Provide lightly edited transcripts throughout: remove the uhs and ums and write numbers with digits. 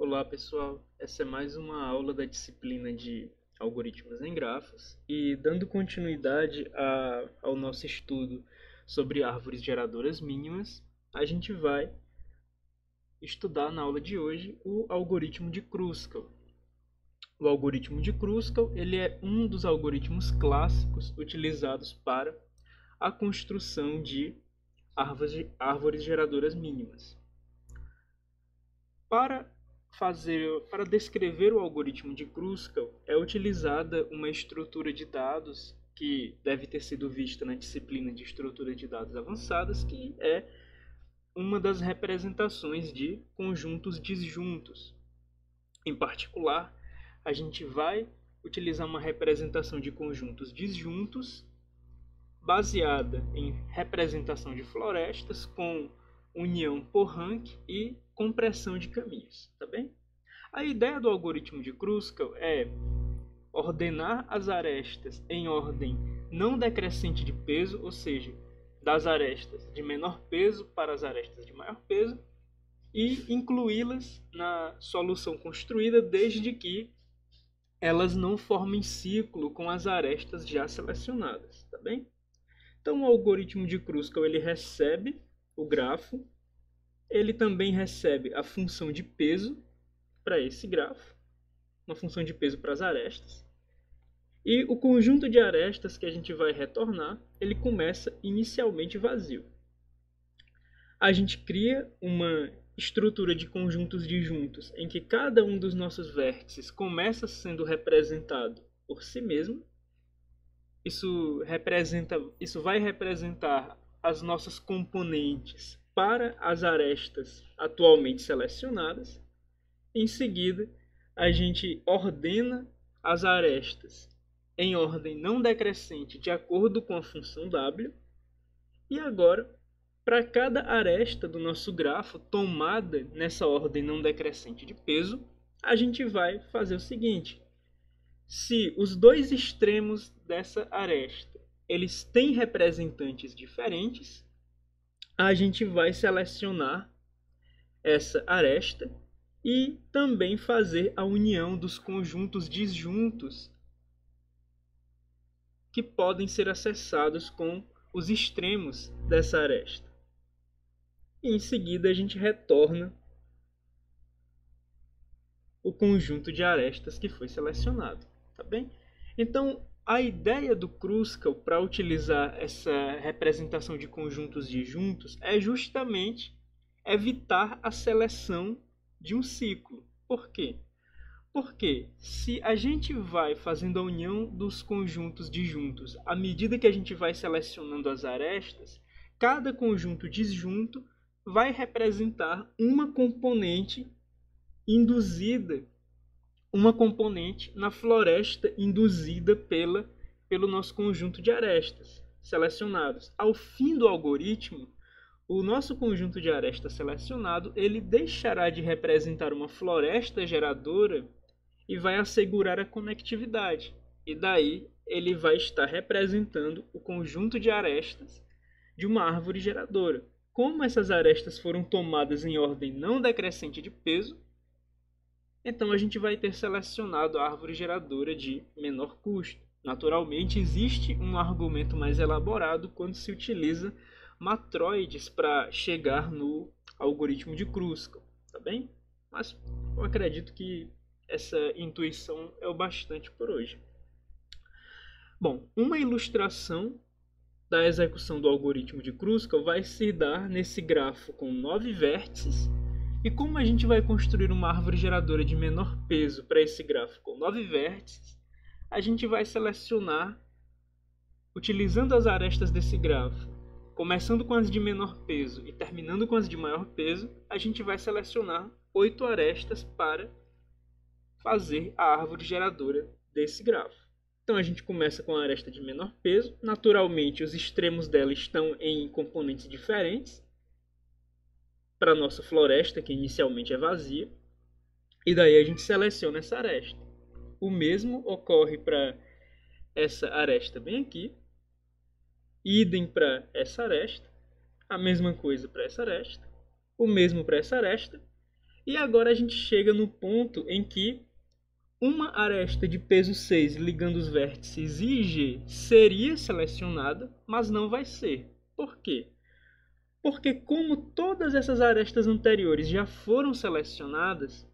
Olá pessoal, essa é mais uma aula da disciplina de algoritmos em grafos e dando continuidade ao nosso estudo sobre árvores geradoras mínimas, a gente vai estudar na aula de hoje o algoritmo de Kruskal. O algoritmo de Kruskal ele é um dos algoritmos clássicos utilizados para a construção de árvores geradoras mínimas. Para descrever o algoritmo de Kruskal, é utilizada uma estrutura de dados que deve ter sido vista na disciplina de estrutura de dados avançadas, que é uma das representações de conjuntos disjuntos. Em particular, a gente vai utilizar uma representação de conjuntos disjuntos baseada em representação de florestas com união por rank e compressão de caminhos, tá bem? A ideia do algoritmo de Kruskal é ordenar as arestas em ordem não decrescente de peso, ou seja, das arestas de menor peso para as arestas de maior peso, e incluí-las na solução construída desde que elas não formem ciclo com as arestas já selecionadas, tá bem? Então o algoritmo de Kruskal ele recebe o grafo, ele também recebe a função de peso para esse grafo, uma função de peso para as arestas, e o conjunto de arestas que a gente vai retornar, ele começa inicialmente vazio. A gente cria uma estrutura de conjuntos disjuntos em que cada um dos nossos vértices começa sendo representado por si mesmo. Isso vai representar as nossas componentes para as arestas atualmente selecionadas. Em seguida, a gente ordena as arestas em ordem não decrescente de acordo com a função W. E agora, para cada aresta do nosso grafo tomada nessa ordem não decrescente de peso, a gente vai fazer o seguinte: se os dois extremos dessa aresta eles têm representantes diferentes, a gente vai selecionar essa aresta e também fazer a união dos conjuntos disjuntos que podem ser acessados com os extremos dessa aresta. E em seguida a gente retorna o conjunto de arestas que foi selecionado, tá bem? Então, a ideia do Kruskal para utilizar essa representação de conjuntos disjuntos é justamente evitar a seleção de um ciclo. Por quê? Porque se a gente vai fazendo a união dos conjuntos disjuntos à medida que a gente vai selecionando as arestas, cada conjunto disjunto vai representar uma componente induzida, uma componente na floresta induzida pelo nosso conjunto de arestas selecionados. Ao fim do algoritmo, o nosso conjunto de arestas selecionado ele deixará de representar uma floresta geradora e vai assegurar a conectividade. E daí ele vai estar representando o conjunto de arestas de uma árvore geradora. Como essas arestas foram tomadas em ordem não decrescente de peso, então a gente vai ter selecionado a árvore geradora de menor custo. Naturalmente, existe um argumento mais elaborado quando se utiliza matroides para chegar no algoritmo de Kruskal, tá bem? Mas eu acredito que essa intuição é o bastante por hoje. Bom, uma ilustração da execução do algoritmo de Kruskal vai se dar nesse grafo com 9 vértices. E como a gente vai construir uma árvore geradora de menor peso para esse grafo com 9 vértices, a gente vai selecionar, utilizando as arestas desse grafo, começando com as de menor peso e terminando com as de maior peso, a gente vai selecionar 8 arestas para fazer a árvore geradora desse grafo. Então a gente começa com a aresta de menor peso. Naturalmente, os extremos dela estão em componentes diferentes para a nossa floresta, que inicialmente é vazia. E daí a gente seleciona essa aresta. O mesmo ocorre para essa aresta bem aqui. Idem para essa aresta. A mesma coisa para essa aresta. O mesmo para essa aresta. E agora a gente chega no ponto em que uma aresta de peso 6 ligando os vértices I e G seria selecionada, mas não vai ser. Por quê? Porque como todas essas arestas anteriores já foram selecionadas,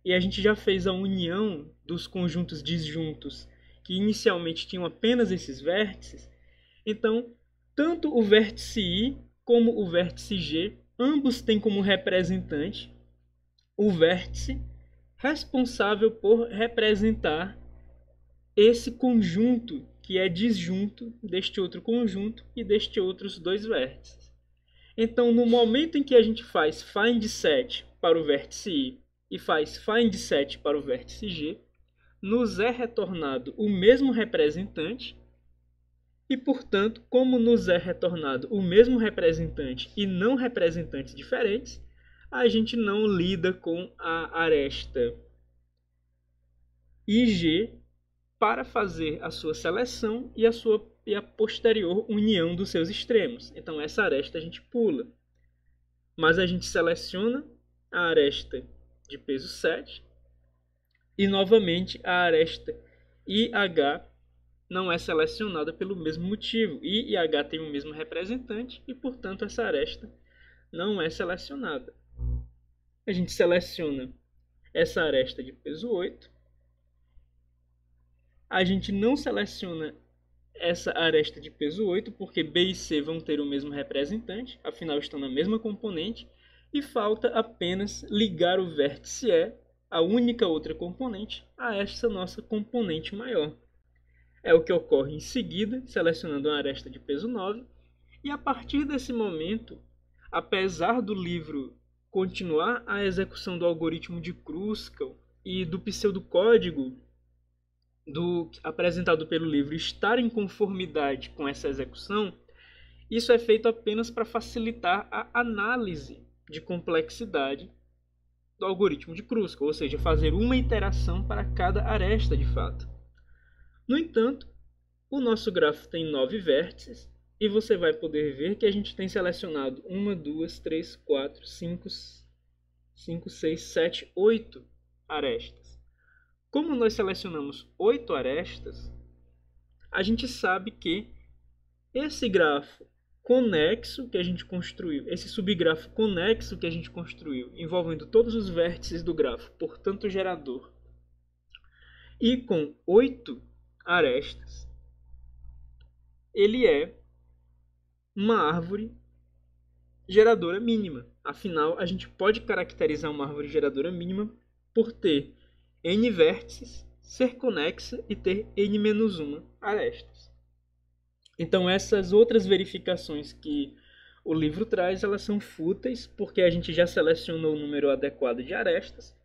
e a gente já fez a união dos conjuntos disjuntos que inicialmente tinham apenas esses vértices, então tanto o vértice I como o vértice G, ambos têm como representante o vértice responsável por representar esse conjunto que é disjunto deste outro conjunto e deste outros dois vértices. Então, no momento em que a gente faz find set para o vértice I e faz find set para o vértice G, nos é retornado o mesmo representante e, portanto, como nos é retornado o mesmo representante e não representantes diferentes, a gente não lida com a aresta IG para fazer a sua seleção e a posterior união dos seus extremos. Então essa aresta a gente pula. Mas a gente seleciona a aresta de peso 7 e novamente a aresta IH não é selecionada pelo mesmo motivo. I e H têm o mesmo representante e, portanto, essa aresta não é selecionada. A gente seleciona essa aresta de peso 8. A gente não seleciona essa aresta de peso 8 porque B e C vão ter o mesmo representante, afinal estão na mesma componente, e falta apenas ligar o vértice E, a única outra componente, a essa nossa componente maior. É o que ocorre em seguida, selecionando uma aresta de peso 9, e a partir desse momento, apesar do livro continuar a execução do algoritmo de Kruskal e do pseudocódigo apresentado pelo livro estar em conformidade com essa execução, isso é feito apenas para facilitar a análise de complexidade do algoritmo de Kruskal, ou seja, fazer uma iteração para cada aresta de fato. No entanto, o nosso grafo tem 9 vértices, e você vai poder ver que a gente tem selecionado 1, 2, 3, 4, 5, 6, 7, 8 arestas. Como nós selecionamos 8 arestas, a gente sabe que esse grafo conexo que a gente construiu, esse subgrafo conexo que a gente construiu, envolvendo todos os vértices do grafo, portanto gerador, e com 8 arestas, ele é uma árvore geradora mínima. Afinal, a gente pode caracterizar uma árvore geradora mínima por ter n vértices, ser conexa e ter n-1 arestas. Então essas outras verificações que o livro traz, elas são fúteis, porque a gente já selecionou o número adequado de arestas,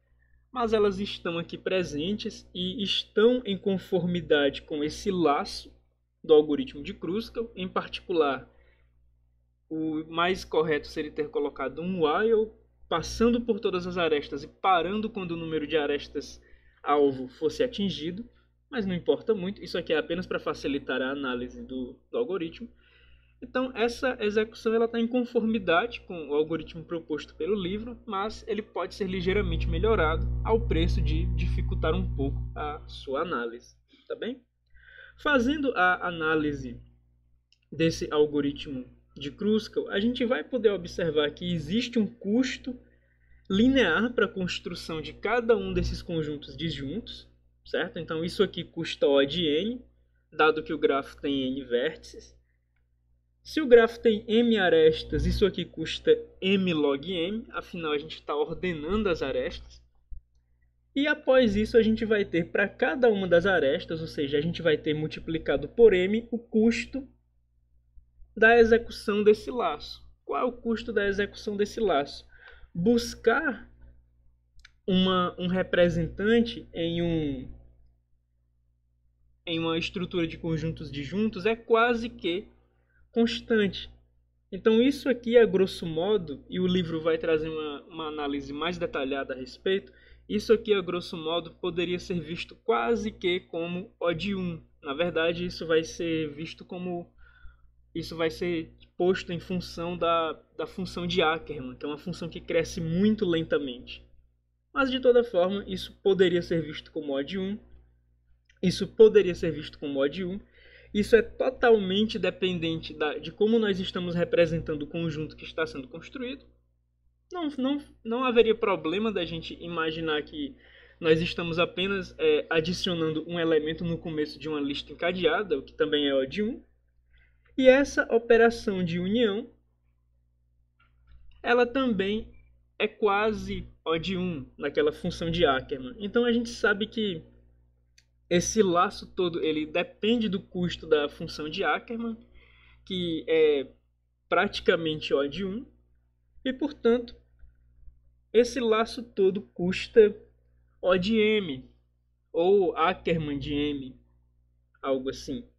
mas elas estão aqui presentes e estão em conformidade com esse laço do algoritmo de Kruskal. Em particular, o mais correto seria ter colocado um while, passando por todas as arestas e parando quando o número de arestas alvo fosse atingido, mas não importa muito, isso aqui é apenas para facilitar a análise do algoritmo. Então essa execução está em conformidade com o algoritmo proposto pelo livro, mas ele pode ser ligeiramente melhorado ao preço de dificultar um pouco a sua análise, tá bem? Fazendo a análise desse algoritmo de Kruskal, a gente vai poder observar que existe um custo linear para a construção de cada um desses conjuntos disjuntos, certo? Então isso aqui custa O de n, dado que o grafo tem n vértices. Se o grafo tem m arestas, isso aqui custa m log m, afinal a gente está ordenando as arestas. E após isso a gente vai ter para cada uma das arestas, ou seja, a gente vai ter multiplicado por m o custo da execução desse laço. Qual é o custo da execução desse laço? Buscar um representante em uma estrutura de conjuntos disjuntos é quase que constante. Então isso aqui, a grosso modo, e o livro vai trazer uma análise mais detalhada a respeito, isso aqui, a grosso modo, poderia ser visto quase que como O de 1. Na verdade, isso vai ser visto como... Isso vai ser posto em função da função de Ackermann, que é uma função que cresce muito lentamente. Mas de toda forma, isso poderia ser visto como odd 1, isso poderia ser visto como odd 1. Isso é totalmente dependente de como nós estamos representando o conjunto que está sendo construído. Não haveria problema da gente imaginar que nós estamos apenas adicionando um elemento no começo de uma lista encadeada, o que também é odd 1. E essa operação de união, ela também é quase odd 1 naquela função de Ackermann. Então a gente sabe que esse laço todo ele depende do custo da função de Ackermann, que é praticamente odd 1, e portanto esse laço todo custa odd m, ou Ackermann de m, algo assim,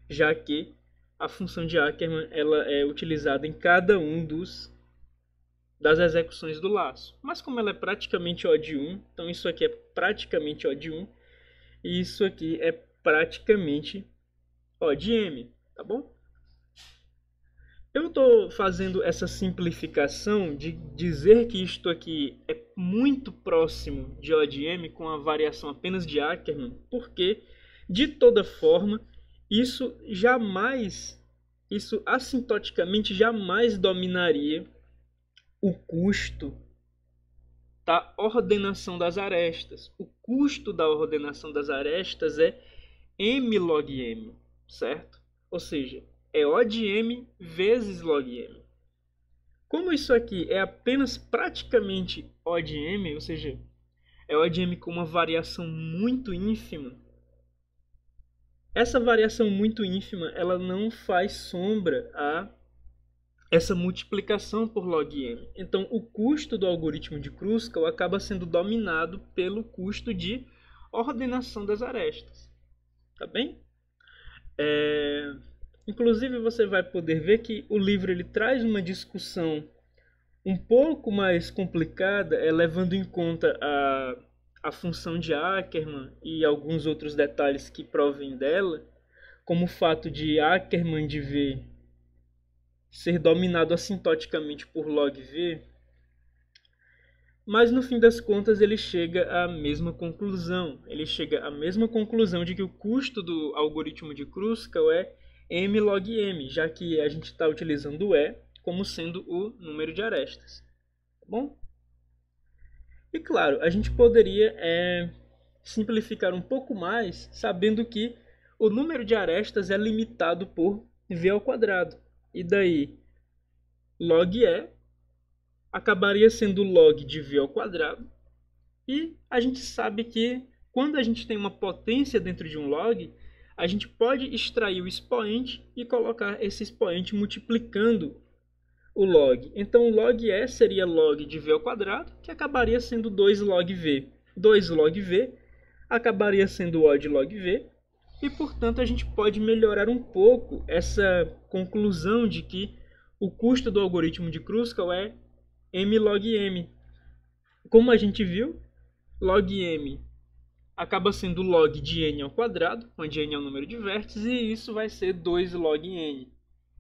já que a função de Ackermann ela é utilizada em cada um das execuções do laço. Mas como ela é praticamente odd 1, então isso aqui é praticamente odd 1, e isso aqui é praticamente odd m, tá bom? Eu estou fazendo essa simplificação de dizer que isto aqui é muito próximo de odd m com a variação apenas de Ackermann, porque, de toda forma, isso assintoticamente jamais dominaria o custo da ordenação das arestas. O custo da ordenação das arestas é m log m, certo? Ou seja, é odd m vezes log m. Como isso aqui é apenas praticamente odd m, ou seja, é odd m com uma variação muito ínfima, essa variação muito ínfima ela não faz sombra a essa multiplicação por log m. Então, o custo do algoritmo de Kruskal acaba sendo dominado pelo custo de ordenação das arestas. Tá bem? Inclusive, você vai poder ver que o livro ele traz uma discussão um pouco mais complicada, levando em conta a função de Ackermann e alguns outros detalhes que provém dela, como o fato de Ackermann de V ser dominado assintoticamente por log V, mas no fim das contas ele chega à mesma conclusão. Ele chega à mesma conclusão de que o custo do algoritmo de Kruskal é m log m, já que a gente está utilizando o E como sendo o número de arestas. Tá bom? E claro, a gente poderia simplificar um pouco mais, sabendo que o número de arestas é limitado por V ao quadrado. E daí, log E acabaria sendo log de V ao quadrado. E a gente sabe que quando a gente tem uma potência dentro de um log, a gente pode extrair o expoente e colocar esse expoente multiplicando o log. Então, log E seria log de V ao quadrado, que acabaria sendo 2 log V. 2 log V acabaria sendo odd log V. E, portanto, a gente pode melhorar um pouco essa conclusão de que o custo do algoritmo de Kruskal é m log m. Como a gente viu, log m acaba sendo log de n ao quadrado, onde n é o número de vértices, e isso vai ser 2 log n.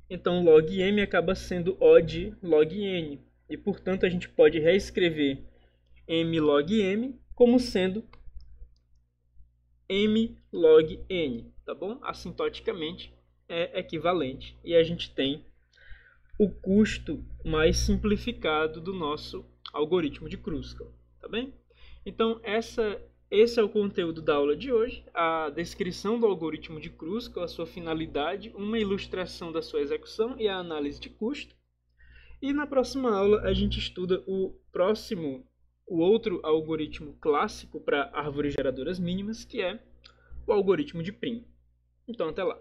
Então, log m acaba sendo odd log n. E, portanto, a gente pode reescrever m log m como sendo m log n, tá bom? Assintoticamente é equivalente. E a gente tem o custo mais simplificado do nosso algoritmo de Kruskal, tá bem? Então, esse é o conteúdo da aula de hoje, a descrição do algoritmo de Kruskal, a sua finalidade, uma ilustração da sua execução e a análise de custo. E na próxima aula a gente estuda o outro algoritmo clássico para árvores geradoras mínimas, que é o algoritmo de Prim. Então, até lá.